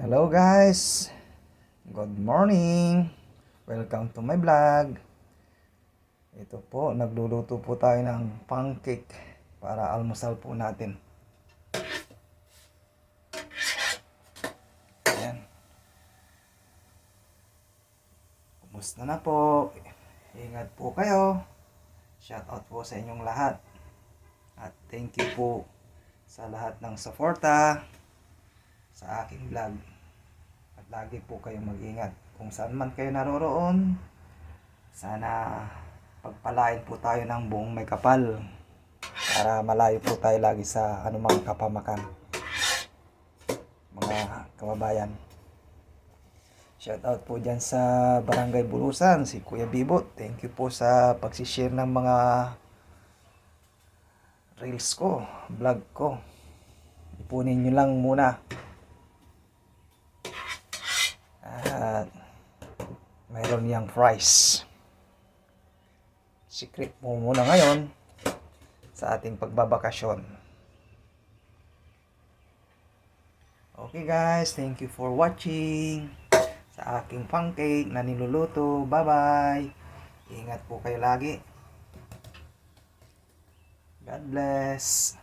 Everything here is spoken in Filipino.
Hello guys! Good morning! Welcome to my vlog. Ito po, nagluluto po tayo ng pancake para almusal po natin. Ayan. Kumusta na po? Ingat po kayo. Shout out po sa inyong lahat. At thank you po sa lahat ng suporta sa aking vlog. At lagi po kayong mag-ingat. Kung saan man kayo naroroon, sana pagpalain po tayo ng buong may kapal para malayo po tayo lagi sa anumang kapamakan, mga kababayan. Shout out po dyan sa Barangay Bulusan, si Kuya Bibot. Thank you po sa pagsishare ng mga reels ko, vlog ko. Ipunin nyo lang muna. At mayroon niyang price. Secret mo muna ngayon sa ating pagbabakasyon. Okay guys, thank you for watching sa aking pancake na niluluto. Bye bye. Ingat po kayo lagi. God bless.